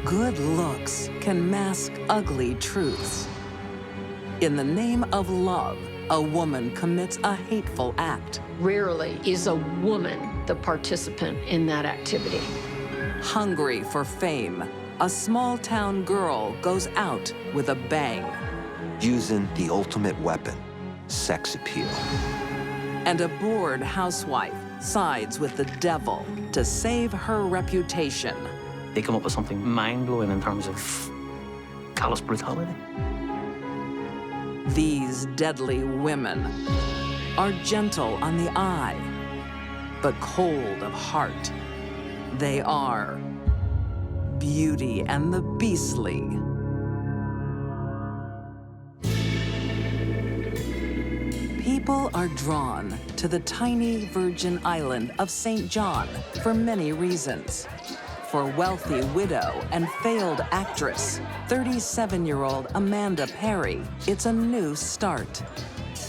Good looks can mask ugly truths. In the name of love, a woman commits a hateful act. Rarely is a woman the participant in that activity. Hungry for fame, a small-town girl goes out with a bang. Using the ultimate weapon, sex appeal. And a bored housewife sides with the devil to save her reputation. They come up with something mind-blowing in terms of callous brutality. These deadly women are gentle on the eye, but cold of heart. They are Beauty and the Beastly. People are drawn to the tiny virgin island of St. John for many reasons. For wealthy widow and failed actress, 37-year-old Amanda Perry, it's a new start.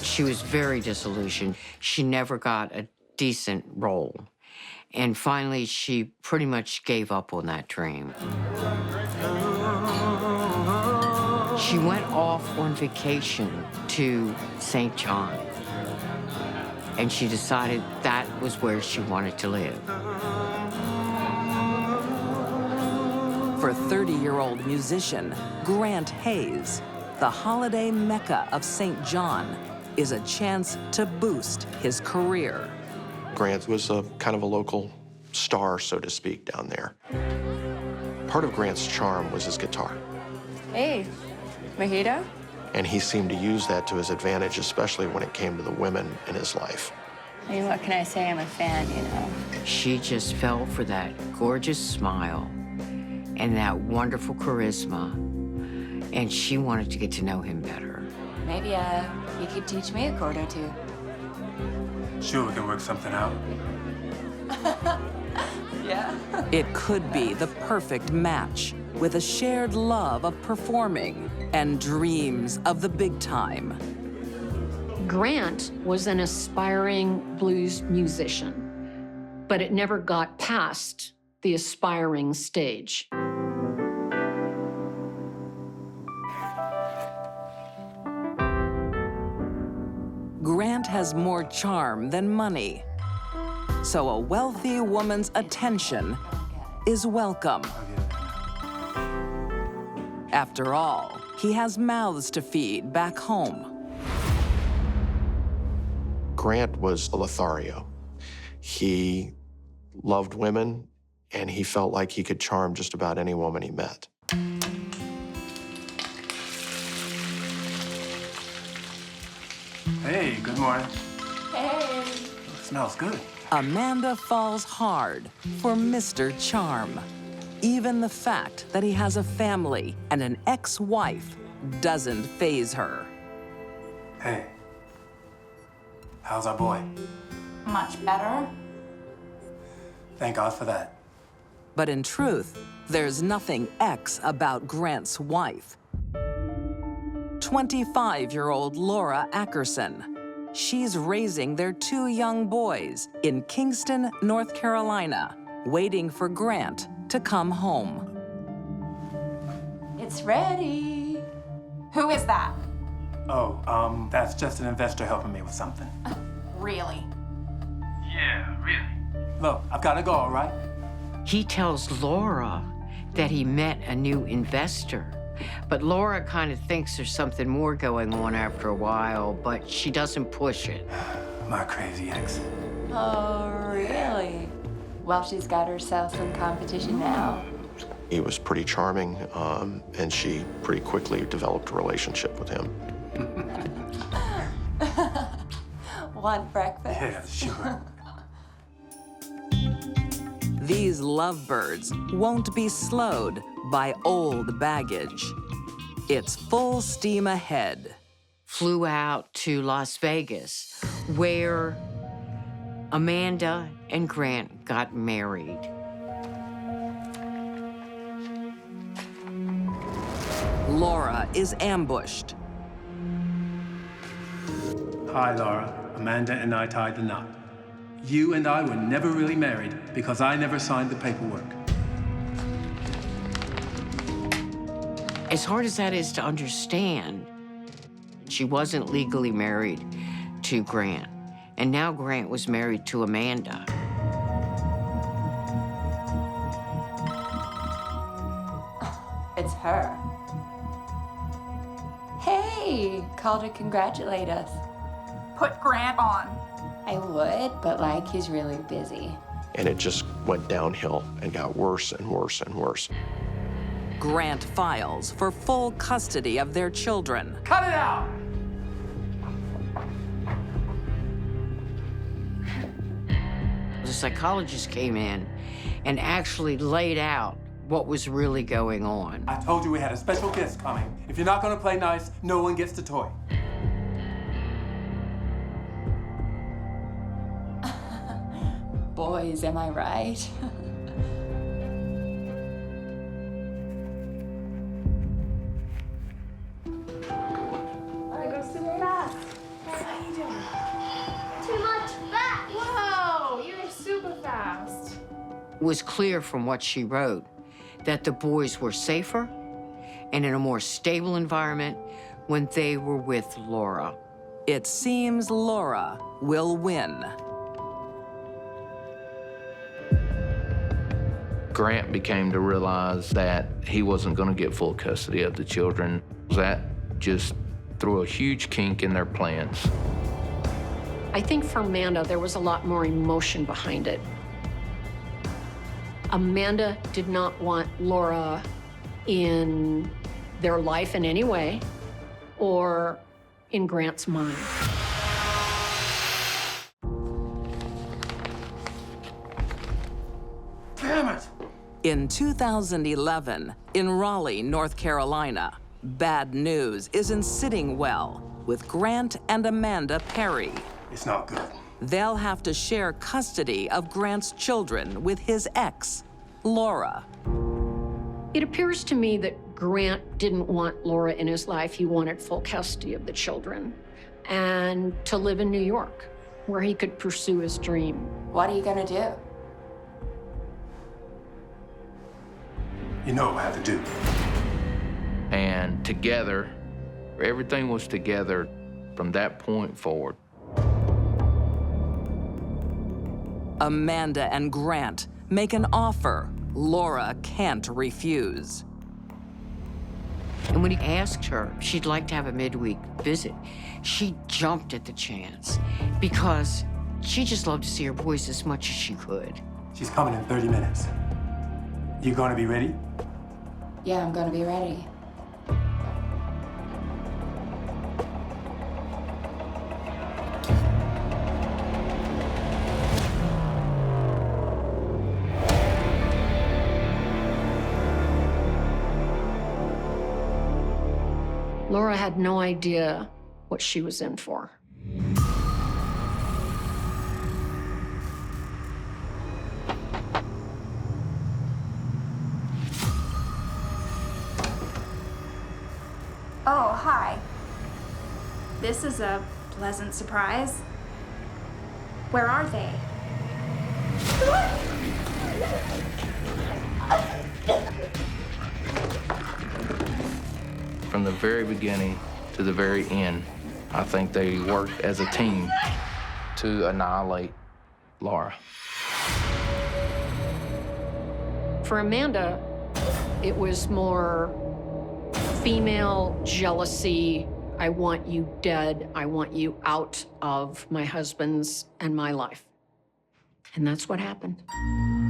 She was very disillusioned. She never got a decent role. And finally, she pretty much gave up on that dream. She went off on vacation to St. John. And she decided that was where she wanted to live. For 30-year-old musician Grant Hayes, the holiday mecca of St. John is a chance to boost his career. Grant was a kind of a local star, so to speak, down there. Part of Grant's charm was his guitar. Hey, mojito? And he seemed to use that to his advantage, especially when it came to the women in his life. I mean, what can I say? I'm a fan, you know. She just fell for that gorgeous smile and that wonderful charisma, and she wanted to get to know him better. Maybe you could teach me a chord or two. Sure, we can work something out. Yeah. It could be the perfect match with a shared love of performing and dreams of the big time. Grant was an aspiring blues musician, but it never got past the aspiring stage. Grant has more charm than money, so a wealthy woman's attention is welcome. After all, he has mouths to feed back home. Grant was a Lothario. He loved women, and he felt like he could charm just about any woman he met. Hey, good morning. Hey. It smells good. Amanda falls hard for Mr. Charm. Even the fact that he has a family and an ex-wife doesn't faze her. Hey, how's our boy? Much better. Thank God for that. But in truth, there's nothing ex about Grant's wife. 25-year-old Laura Aerson. She's raising their 2 young boys in Kingston, North Carolina, waiting for Grant to come home. It's ready. Who is that? Oh, that's just an investor helping me with something. Really? Yeah, really. Look, I've got to go, all right? He tells Laura that he met a new investor, but Laura kind of thinks there's something more going on after a while, but she doesn't push it. My crazy ex. Oh, really? Well, she's got herself some competition now. He was pretty charming, and she pretty quickly developed a relationship with him. Want breakfast? Yeah, sure. These lovebirds won't be slowed by old baggage. It's full steam ahead. Flew out to Las Vegas, where Amanda and Grant got married. Laura is ambushed. Hi, Laura. Amanda and I tied the knot. You and I were never really married because I never signed the paperwork. As hard as that is to understand, she wasn't legally married to Grant, and now Grant was married to Amanda. It's her. Hey, called to congratulate us. Put Grant on. I would, but like he's really busy. And it just went downhill and got worse and worse and worse. Grant files for full custody of their children. Cut it out! The psychologist came in and actually laid out what was really going on. I told you we had a special guest coming. If you're not gonna play nice, no one gets the toy. Boys, am I right? I go super fast. How you doing? Too much fast. Whoa, you're super fast. It was clear from what she wrote that the boys were safer and in a more stable environment when they were with Laura. It seems Laura will win. Grant became to realize that he wasn't going to get full custody of the children. That just threw a huge kink in their plans. I think for Amanda, there was a lot more emotion behind it. Amanda did not want Laura in their life in any way or in Grant's mind. Damn it! In 2011, in Raleigh, North Carolina, bad news isn't sitting well with Grant and Amanda Perry. It's not good. They'll have to share custody of Grant's children with his ex, Laura. It appears to me that Grant didn't want Laura in his life. He wanted full custody of the children and to live in New York, where he could pursue his dream. What are you gonna do? You know what I have to do. And together, everything was together from that point forward. Amanda and Grant make an offer Laura can't refuse. And when he asked her if she'd like to have a midweek visit, she jumped at the chance because she just loved to see her boys as much as she could. She's coming in 30 minutes. You gonna be ready? Yeah, I'm gonna be ready. Laura had no idea what she was in for. Oh, hi. This is a pleasant surprise. Where are they? From the very beginning to the very end, I think they worked as a team to annihilate Laura. For Amanda, it was more female jealousy. I want you dead. I want you out of my husband's and my life. And that's what happened.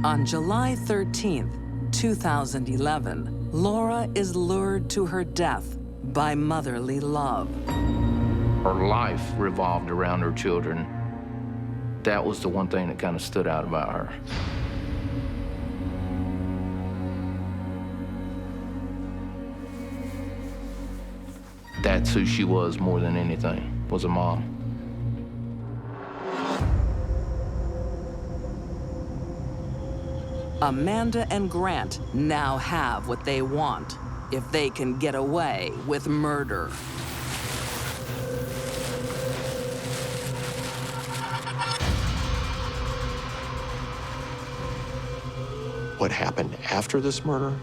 On July 13th, 2011, Laura is lured to her death by motherly love. Her life revolved around her children. That was the one thing that kind of stood out about her. That's who she was more than anything, was a mom. Amanda and Grant now have what they want if they can get away with murder. What happened after this murder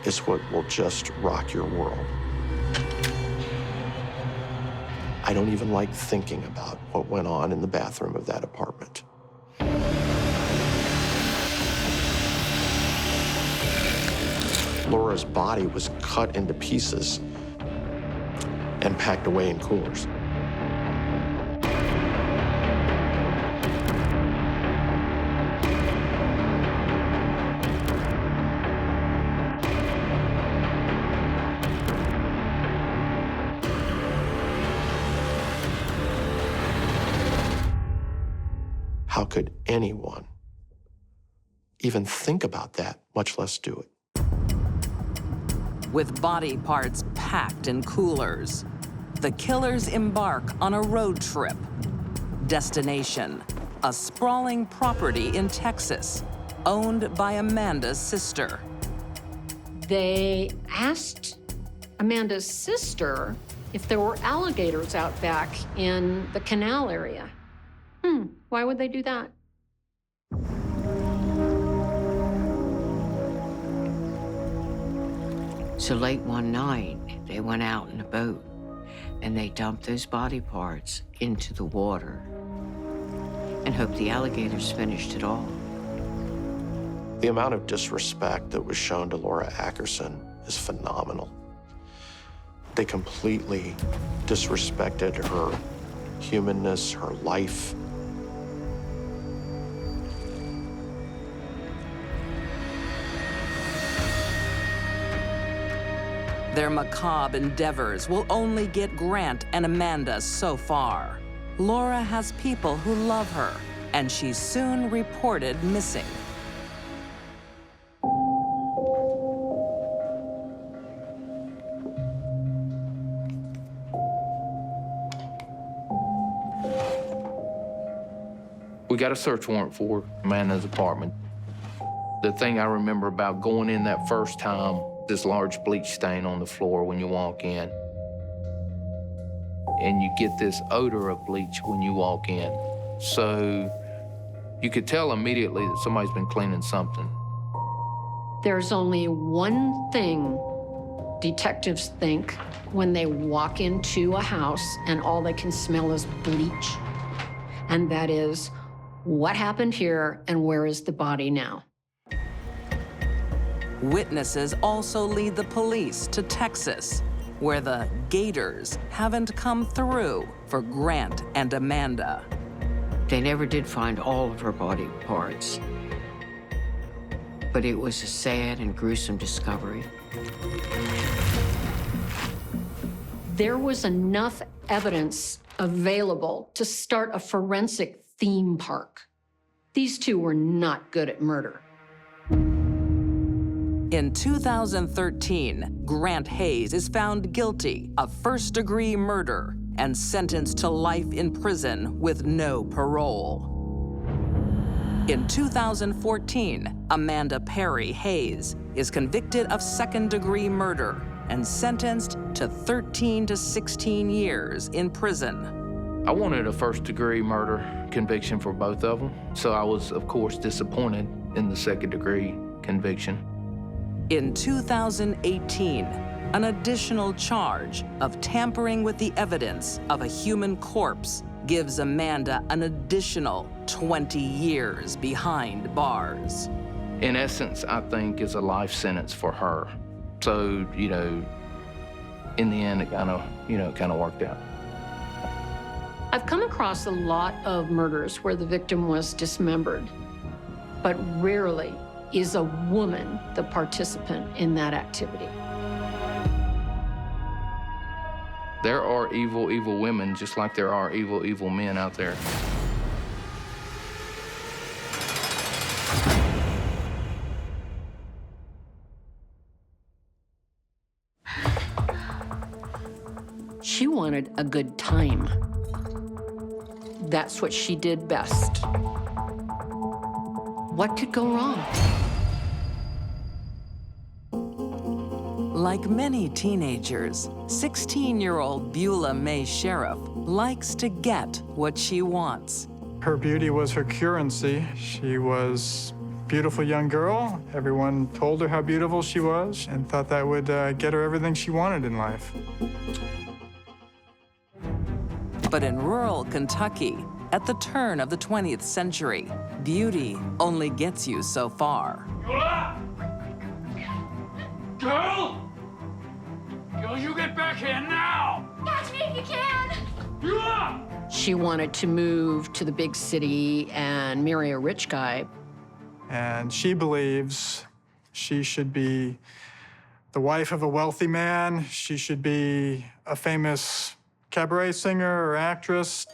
is what will just rock your world. I don't even like thinking about what went on in the bathroom of that apartment. Laura's body was cut into pieces and packed away in coolers. How could anyone even think about that, much less do it? With body parts packed in coolers, the killers embark on a road trip. Destination, a sprawling property in Texas, owned by Amanda's sister. They asked Amanda's sister if there were alligators out back in the canal area. Why would they do that? So late one night, they went out in a boat and they dumped those body parts into the water and hoped the alligators finished it all. The amount of disrespect that was shown to Laura Aerson is phenomenal. They completely disrespected her humanness, her life. Their macabre endeavors will only get Grant and Amanda so far. Laura has people who love her, and she's soon reported missing. We got a search warrant for Amanda's apartment. The thing I remember about going in that first time, this large bleach stain on the floor when you walk in. And you get this odor of bleach when you walk in. So you could tell immediately that somebody's been cleaning something. There's only one thing detectives think when they walk into a house and all they can smell is bleach. And that is, what happened here and where is the body now? Witnesses also lead the police to Texas, where the Gators haven't come through for Grant and Amanda. They never did find all of her body parts, but it was a sad and gruesome discovery. There was enough evidence available to start a forensic theme park. These two were not good at murder. In 2013, Grant Hayes is found guilty of first-degree murder and sentenced to life in prison with no parole. In 2014, Amanda Perry Hayes is convicted of second-degree murder and sentenced to 13 to 16 years in prison. I wanted a first-degree murder conviction for both of them, so I was, of course, disappointed in the second-degree conviction. In 2018, an additional charge of tampering with the evidence of a human corpse gives Amanda an additional 20 years behind bars. In essence, I think is a life sentence for her. So, you know, in the end, it kind of worked out. I've come across a lot of murders where the victim was dismembered, but rarely is a woman the participant in that activity. There are evil, evil women, just like there are evil, evil men out there. She wanted a good time. That's what she did best. What could go wrong? Like many teenagers, 16-year-old Bula May Sheriff likes to get what she wants. Her beauty was her currency. She was beautiful young girl. Everyone told her how beautiful she was and thought that would get her everything she wanted in life. But in rural Kentucky, at the turn of the 20th century, beauty only gets you so far. Girl! Girl, you get back here now! Catch me if you can! She wanted to move to the big city and marry a rich guy. And she believes she should be the wife of a wealthy man. She should be a famous cabaret singer or actress.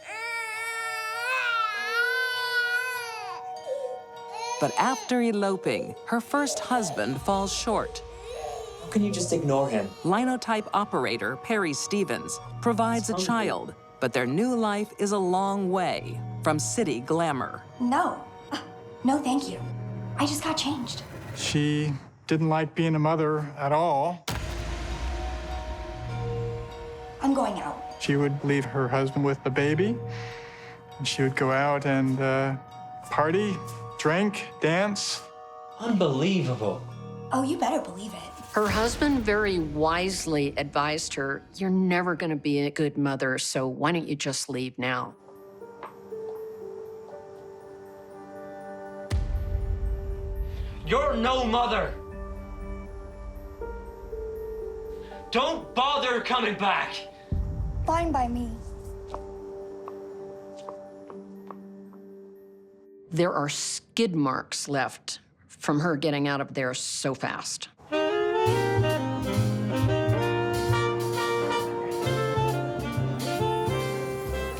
But after eloping, her first husband falls short. How can you just ignore him? Linotype operator Perry Stevens provides a child, but their new life is a long way from city glamour. No. No, thank you. I just got changed. She didn't like being a mother at all. I'm going out. She would leave her husband with the baby, and she would go out and party, drink, dance. Unbelievable. Oh, you better believe it. Her husband very wisely advised her, you're never going to be a good mother, so why don't you just leave now? You're no mother. Don't bother coming back. Fine by me. There are skid marks left from her getting out of there so fast.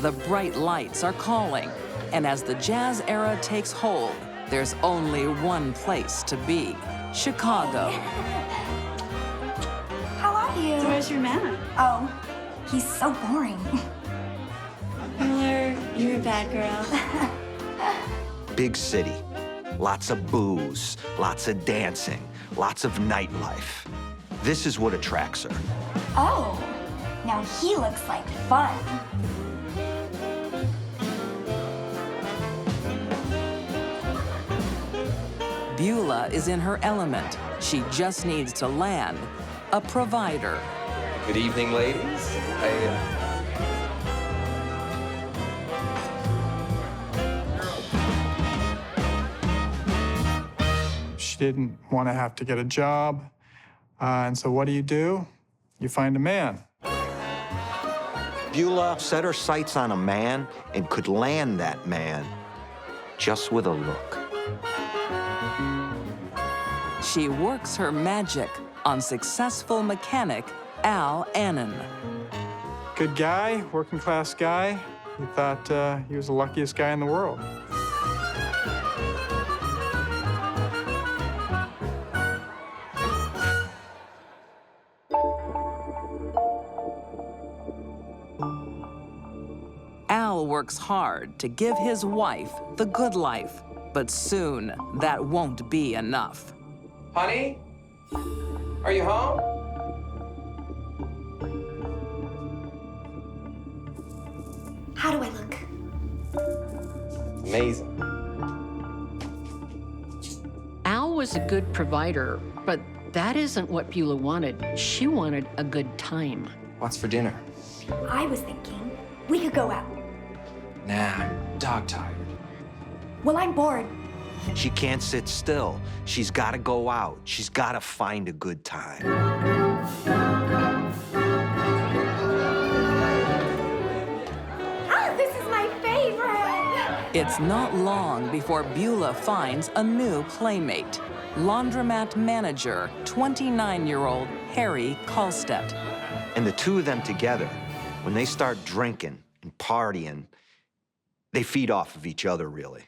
The bright lights are calling, and as the jazz era takes hold, there's only one place to be: Chicago. How are you? So where's your man? Oh, he's so boring. Miller, you're a bad girl. Big city. Lots of booze, lots of dancing, lots of nightlife. This is what attracts her. Oh, now he looks like fun. Bula is in her element. She just needs to land a provider. Good evening, ladies. She didn't want to have to get a job. And so what do? You find a man. Bula set her sights on a man and could land that man just with a look. She works her magic on successful mechanic Al Annan. Good guy, working class guy. He thought he was the luckiest guy in the world. Al works hard to give his wife the good life, but soon that won't be enough. Honey? Are you home? How do I look? Amazing. Al was a good provider, but that isn't what Bula wanted. She wanted a good time. What's for dinner? I was thinking we could go out. Nah, I'm dog-tired. Well, I'm bored. She can't sit still. She's got to go out. She's got to find a good time. Ah, this is my favorite! It's not long before Bula finds a new playmate, laundromat manager, 29-year-old Harry Kalstedt. And the two of them together, when they start drinking and partying, they feed off of each other, really.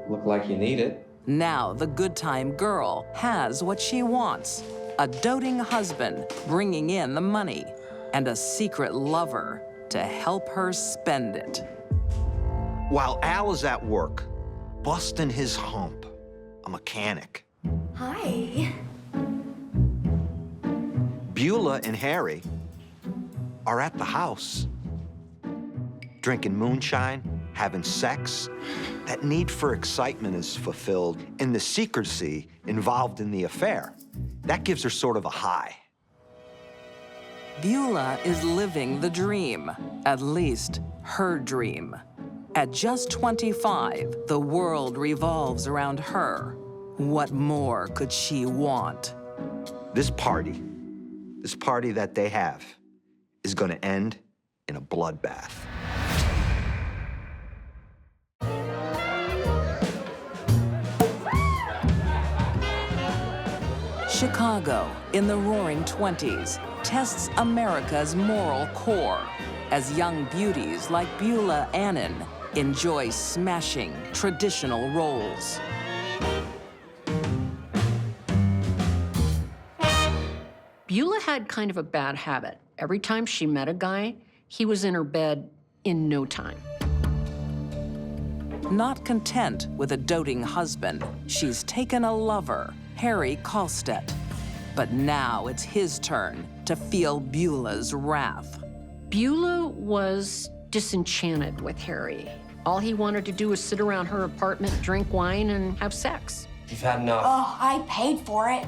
Look like you need it. Now the good time girl has what she wants: a doting husband bringing in the money, and a secret lover to help her spend it. While Al is at work, busting his hump, a mechanic, Hi. Bula and Harry are at the house. Drinking moonshine, having sex. That need for excitement is fulfilled in the secrecy involved in the affair. That gives her sort of a high. Bula is living the dream, at least her dream. At just 25, the world revolves around her. What more could she want? This party that they have, is gonna end in a bloodbath. Chicago, in the roaring 20s, tests America's moral core as young beauties like Bula Annan enjoy smashing traditional roles. Bula had kind of a bad habit. Every time she met a guy, he was in her bed in no time. Not content with a doting husband, she's taken a lover, Harry Kalstedt. But now it's his turn to feel Bula's wrath. Bula was disenchanted with Harry. All he wanted to do was sit around her apartment, drink wine, and have sex. You've had enough. Oh, I paid for it.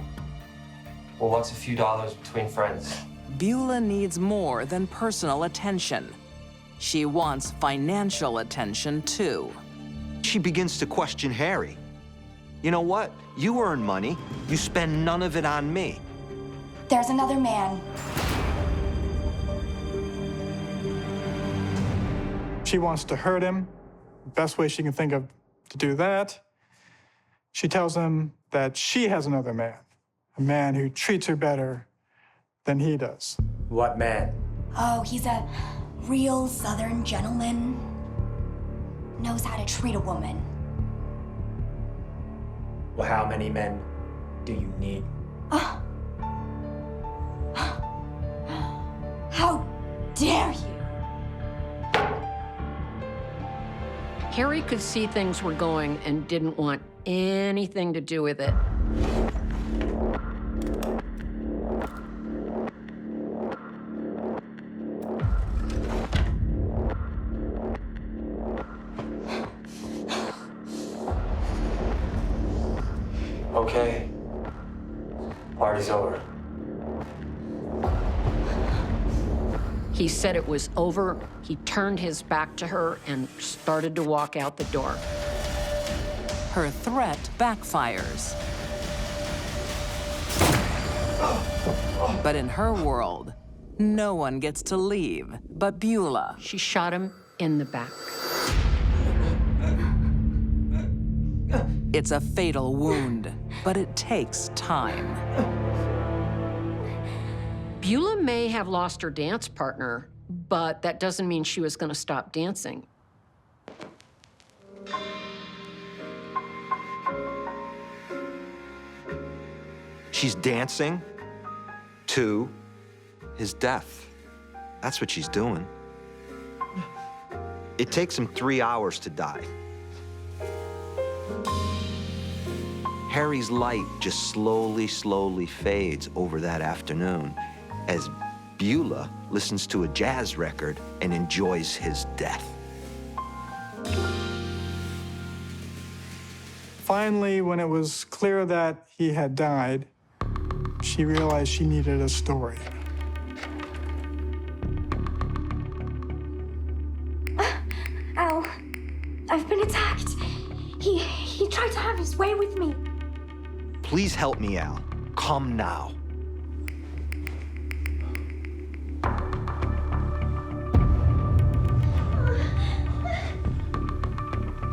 Well, what's a few dollars between friends? Bula needs more than personal attention. She wants financial attention, too. She begins to question Harry. You know what? You earn money. You spend none of it on me. There's another man. She wants to hurt him. The best way she can think of to do that, she tells him that she has another man, a man who treats her better than he does. What man? Oh, he's a real Southern gentleman. Knows how to treat a woman. Well, how many men do you need? How dare you? Harry could see things were going and didn't want anything to do with it. Okay. Party's over. He said it was over. He turned his back to her and started to walk out the door. Her threat backfires. But in her world, no one gets to leave but Bula. She shot him in the back. It's a fatal wound, but it takes time. Bula may have lost her dance partner, but that doesn't mean she was going to stop dancing. She's dancing to his death. That's what she's doing. It takes him 3 hours to die. Harry's light just slowly fades over that afternoon as Bula listens to a jazz record and enjoys his death. Finally, when it was clear that he had died, she realized she needed a story. Al, I've been attacked. He tried to have his way with me. Please help me, Al. Come now.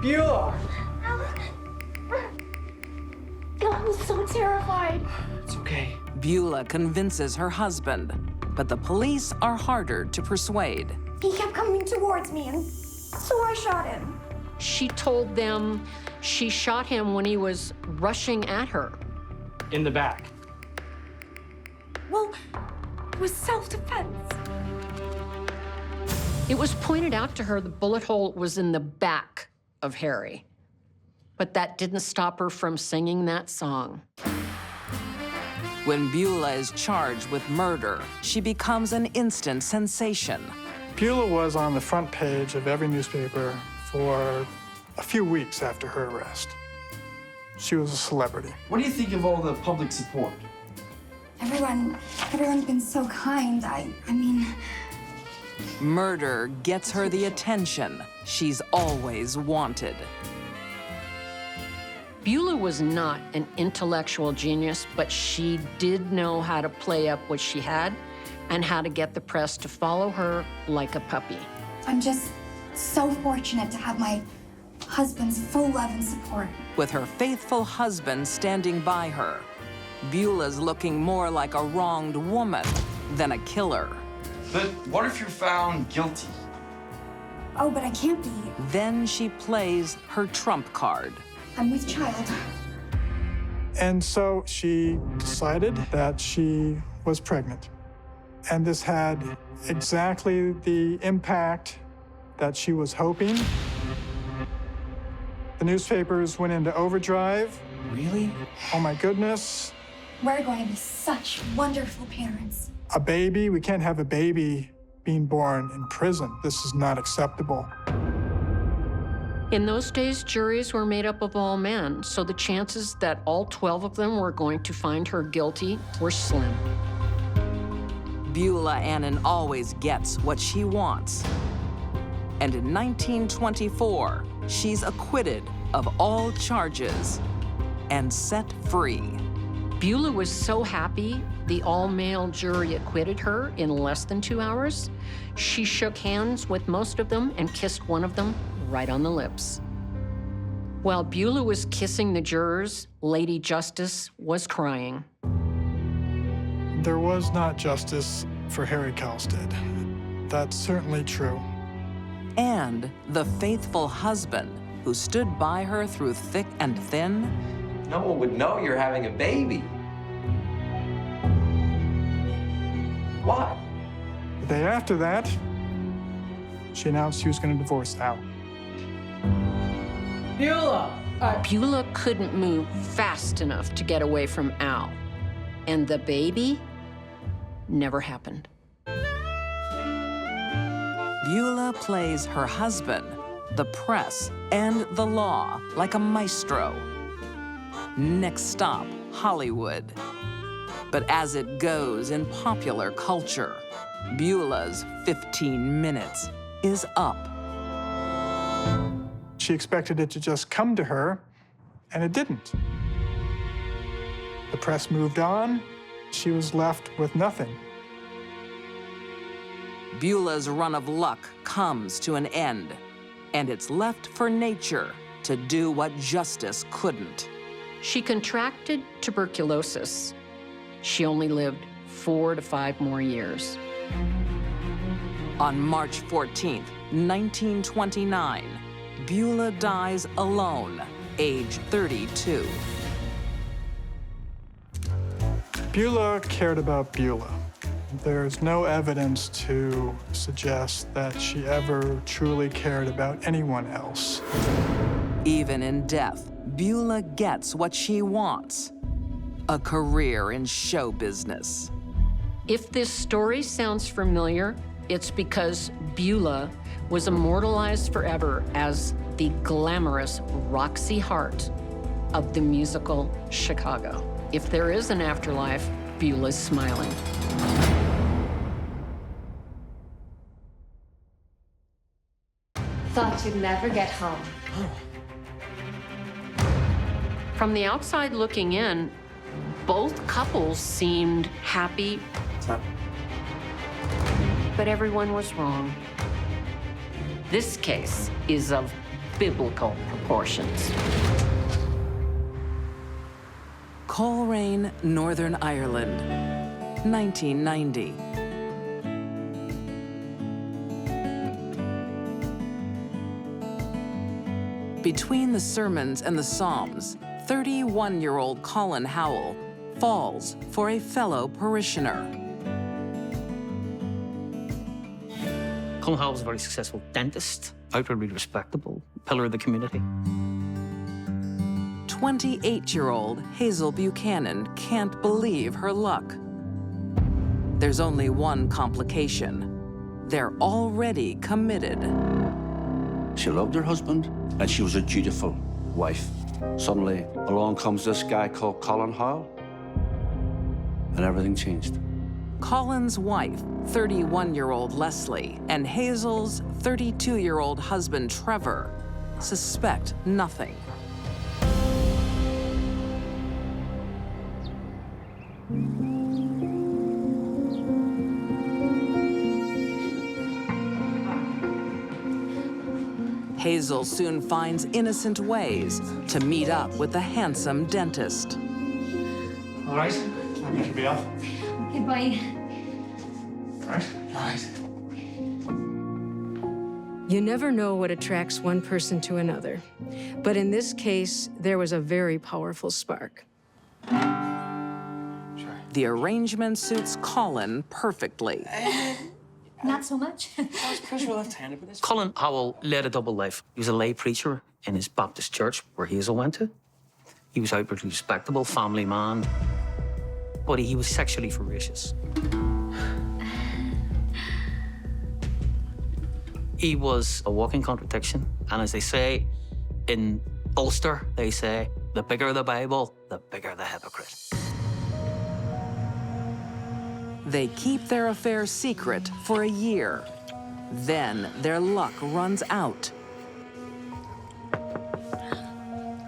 Bula! I'm so terrified. It's okay. Bula convinces her husband, but the police are harder to persuade. He kept coming towards me, and so I shot him. She told them she shot him when he was rushing at her. In the back. Well, it was self-defense. It was pointed out to her the bullet hole was in the back of Harry, but that didn't stop her from singing that song. When Bula is charged with murder, she becomes an instant sensation. Bula was on the front page of every newspaper for a few weeks after her arrest. She was a celebrity. What do you think of all the public support? Everyone's been so kind. I mean... Murder gets her the attention she's always wanted. Bula was not an intellectual genius, but she did know how to play up what she had and how to get the press to follow her like a puppy. I'm just so fortunate to have my husband's full love and support. With her faithful husband standing by her, Bula's looking more like a wronged woman than a killer. But what if you're found guilty? Oh, but I can't be. Then she plays her trump card. I'm with child. And so she decided that she was pregnant. And this had exactly the impact that she was hoping. The newspapers went into overdrive. Really? Oh my goodness. We're going to be such wonderful parents. A baby? We can't have a baby being born in prison. This is not acceptable. In those days, juries were made up of all men, so the chances that all 12 of them were going to find her guilty were slim. Bula Annan always gets what she wants. And in 1924, she's acquitted of all charges and set free. Bula was so happy the all-male jury acquitted her in less than 2 hours. She shook hands with most of them and kissed one of them right on the lips. While Bula was kissing the jurors, Lady Justice was crying. There was not justice for Harry Kalstead. That's certainly true. And the faithful husband who stood by her through thick and thin. No one would know you're having a baby. Why? The day after that, she announced she was going to divorce Al. Bula couldn't move fast enough to get away from Al. And the baby never happened. Bula plays her husband, the press, and the law like a maestro. Next stop, Hollywood. But as it goes in popular culture, Bula's 15 minutes is up. She expected it to just come to her, and it didn't. The press moved on. She was left with nothing. Bula's run of luck comes to an end, and it's left for nature to do what justice couldn't. She contracted tuberculosis. She only lived 4 to 5 more years. On March 14th, 1929, Bula dies alone, age 32. Bula cared about Bula. There's no evidence to suggest that she ever truly cared about anyone else. Even in death, Bula gets what she wants: a career in show business. If this story sounds familiar, it's because Bula was immortalized forever as the glamorous Roxie Hart of the musical Chicago. If there is an afterlife, Bula's smiling. Thought you'd never get home. From the outside looking in, both couples seemed happy, but everyone was wrong. This case is of biblical proportions. Coleraine, Northern Ireland, 1990. Between the sermons and the Psalms, 31-year-old Colin Howell falls for a fellow parishioner. Colin Howell was a very successful dentist, outwardly respectable, pillar of the community. 28-year-old Hazel Buchanan can't believe her luck. There's only one complication. They're already committed. She loved her husband, and she was a dutiful wife. Suddenly, along comes this guy called Colin Howell, and everything changed. Colin's wife, 31-year-old Leslie, and Hazel's 32-year-old husband, Trevor, suspect nothing. Hazel soon finds innocent ways to meet up with the handsome dentist. All right, I should be off. Okay, bye. All right. You never know what attracts one person to another. But in this case, there was a very powerful spark. The arrangement suits Colin perfectly. Not so much. Colin Howell led a double life. He was a lay preacher in his Baptist church where Hazel went to. He was outwardly respectable, family man, but he was sexually voracious. He was a walking contradiction, and as they say in Ulster, they say, the bigger the Bible, the bigger the hypocrite. They keep their affair secret for a year. Then their luck runs out.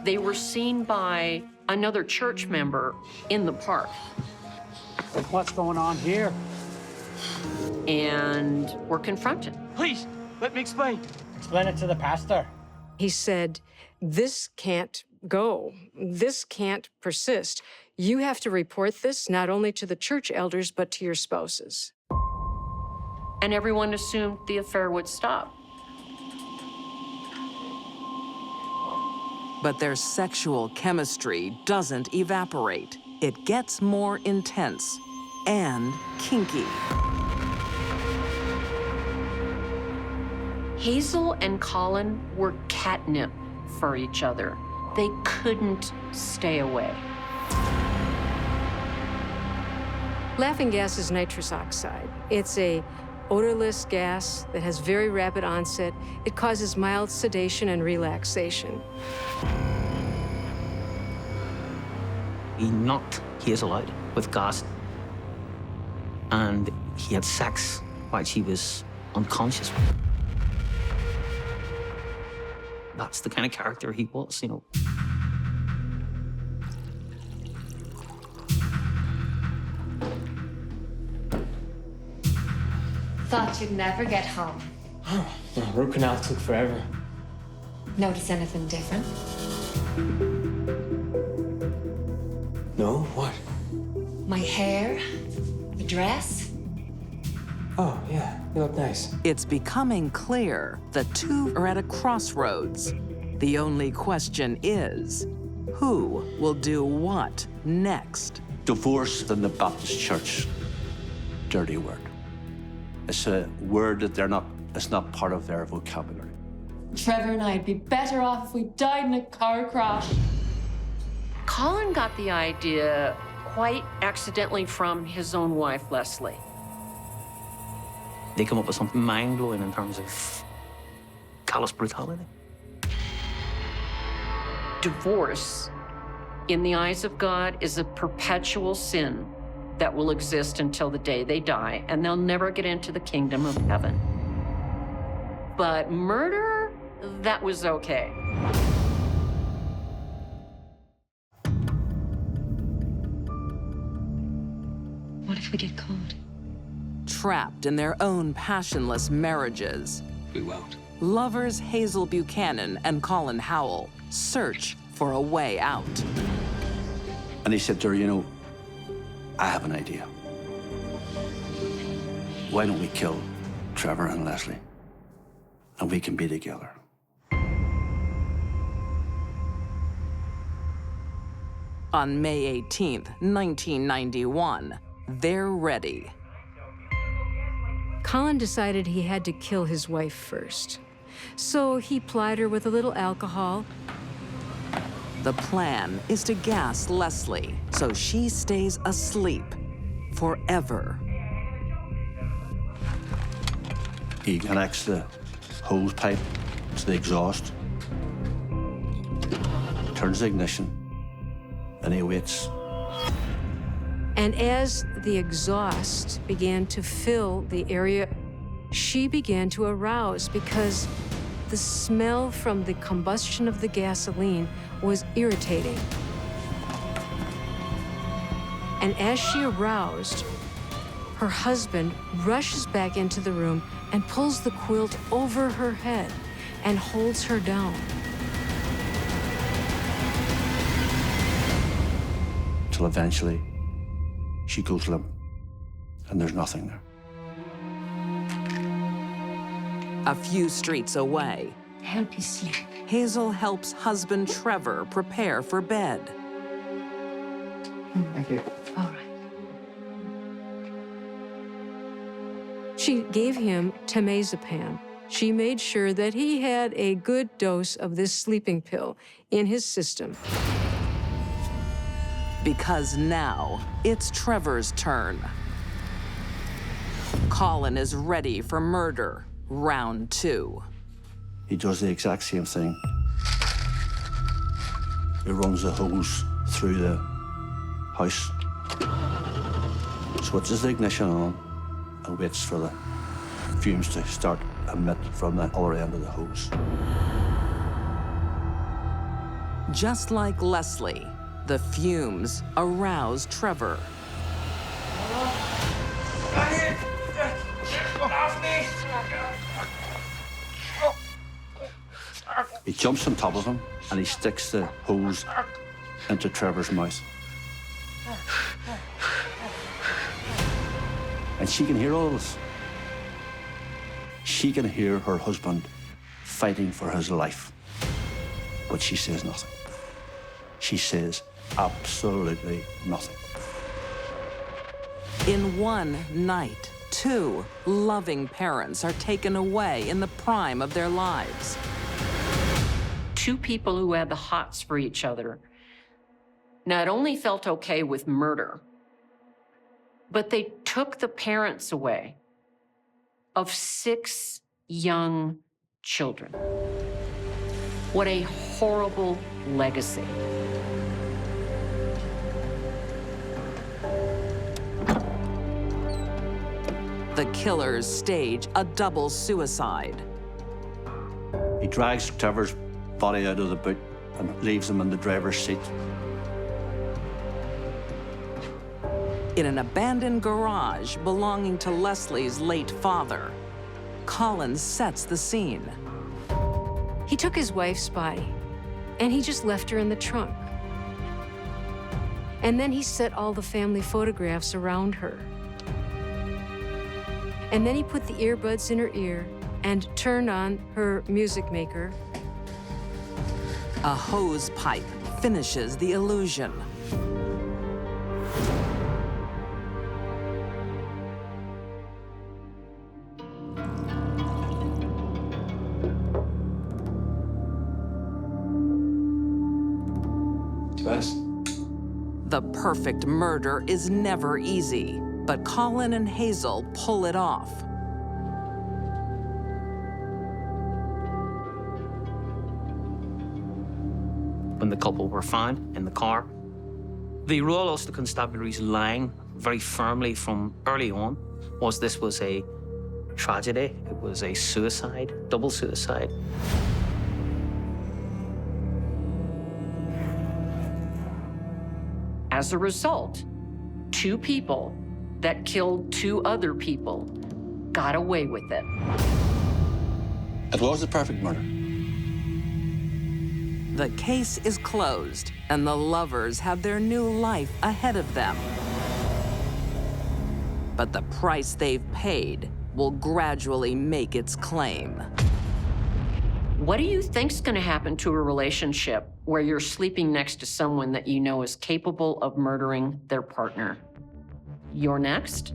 They were seen by another church member in the park. What's going on here? And were confronted. Please, let me explain. Explain it to the pastor. He said, "This can't go. This can't persist. You have to report this not only to the church elders, but to your spouses." And everyone assumed the affair would stop. But their sexual chemistry doesn't evaporate. It gets more intense and kinky. Hazel and Colin were catnip for each other. They couldn't stay away. Laughing gas is nitrous oxide. It's a odorless gas that has very rapid onset. It causes mild sedation and relaxation. He knocked Hazel out with gas, and he had sex while she was unconscious. That's the kind of character he was, you know. Thought you'd never get home. The root canal took forever. Notice anything different? No? What? My hair? The dress? Oh, yeah. You look nice. It's becoming clear the two are at a crossroads. The only question is, who will do what next? Divorce in the Baptist church, dirty word. It's a word that it's not part of their vocabulary. Trevor and I'd be better off if we died in a car crash. Colin got the idea quite accidentally from his own wife, Leslie. They come up with something mind-blowing in terms of callous brutality. Divorce, in the eyes of God, is a perpetual sin that will exist until the day they die, and they'll never get into the kingdom of heaven. But murder, that was okay. What if we get caught? Trapped in their own passionless marriages, We won't. lovers Hazel Buchanan and Colin Howell search for a way out. And he said to her, you know, I have an idea. Why don't we kill Trevor and Leslie, and we can be together? On May 18th, 1991, they're ready. Colin decided he had to kill his wife first. So he plied her with a little alcohol, The plan is to gas Leslie so she stays asleep forever. He connects the hose pipe to the exhaust, turns the ignition, and he waits. And as the exhaust began to fill the area, she began to arouse because the smell from the combustion of the gasoline was irritating. And as she aroused, her husband rushes back into the room and pulls the quilt over her head and holds her down. Till eventually, she goes limp, and there's nothing there. A few streets away, Help you sleep. Hazel helps husband Trevor prepare for bed. Thank you. All right. She gave him temazepam. She made sure that he had a good dose of this sleeping pill in his system. Because now it's Trevor's turn. Colin is ready for murder, round 2. He does the exact same thing. He runs the hose through the house, switches the ignition on, and waits for the fumes to start emit from the other end of the hose. Just like Leslie, the fumes arouse Trevor. He jumps on top of him, and he sticks the hose into Trevor's mouth. And she can hear all of this. She can hear her husband fighting for his life, but she says nothing. She says absolutely nothing. In one night, 2 loving parents are taken away in the prime of their lives. 2 people who had the hots for each other not only felt okay with murder, but they took the parents away of 6 young children. What a horrible legacy. The killers stage a double suicide. He drags Trevor's body out of the boot and leaves him in the driver's seat. In an abandoned garage belonging to Leslie's late father, Colin sets the scene. He took his wife's body, and he just left her in the trunk. And then he set all the family photographs around her. And then he put the earbuds in her ear and turned on her music maker. A hose pipe finishes the illusion. The perfect murder is never easy, but Colin and Hazel pull it off. When the couple were found in the car, the Royal Ulster Constabulary's line very firmly from early on was this was a tragedy. It was a suicide, double suicide. As a result, 2 people that killed 2 other people got away with it. It was the perfect murder. The case is closed, and the lovers have their new life ahead of them. But the price they've paid will gradually make its claim. What do you think's gonna happen to a relationship where you're sleeping next to someone that you know is capable of murdering their partner? You're next?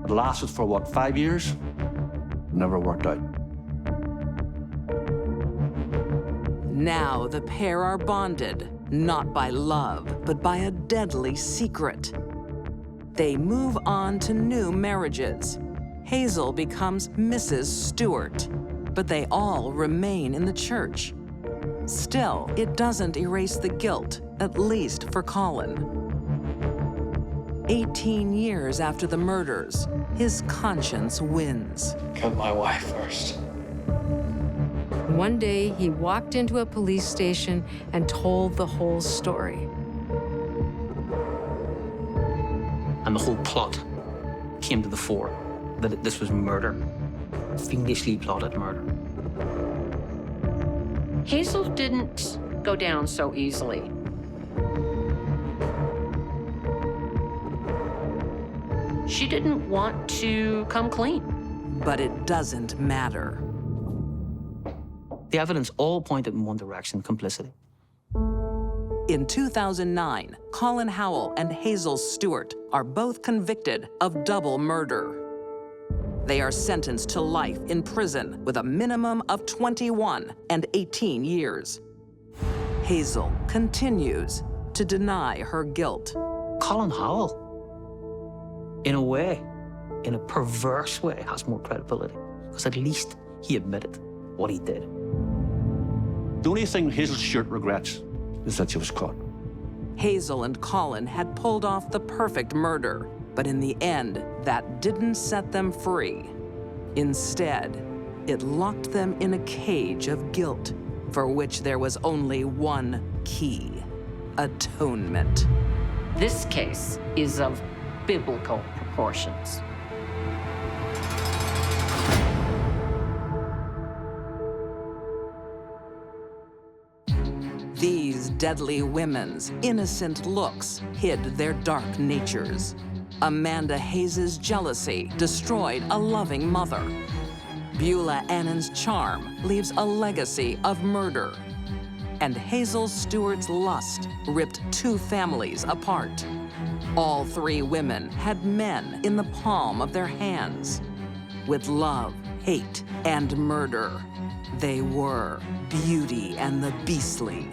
It lasted for, what, 5 years? Never worked out. Now the pair are bonded, not by love, but by a deadly secret. They move on to new marriages. Hazel becomes Mrs. Stewart, but they all remain in the church. Still, it doesn't erase the guilt, at least for Colin. 18 years after the murders, his conscience wins. Killed my wife first. One day, he walked into a police station and told the whole story. And the whole plot came to the fore, that this was murder, fiendishly plotted murder. Hazel didn't go down so easily. She didn't want to come clean. But it doesn't matter. The evidence all pointed in one direction, complicity. In 2009, Colin Howell and Hazel Stewart are both convicted of double murder. They are sentenced to life in prison with a minimum of 21 and 18 years. Hazel continues to deny her guilt. Colin Howell, in a way, in a perverse way, has more credibility, because at least he admitted what he did. The only thing Hazel Stewart regrets is that she was caught. Hazel and Colin had pulled off the perfect murder, but in the end, that didn't set them free. Instead, it locked them in a cage of guilt, for which there was only one key: atonement. This case is of biblical proportions. These deadly women's innocent looks hid their dark natures. Amanda Hayes' jealousy destroyed a loving mother. Bula Annan's charm leaves a legacy of murder. And Hazel Stewart's lust ripped two families apart. All three women had men in the palm of their hands. With love, hate, and murder, they were Beauty and the Beastly.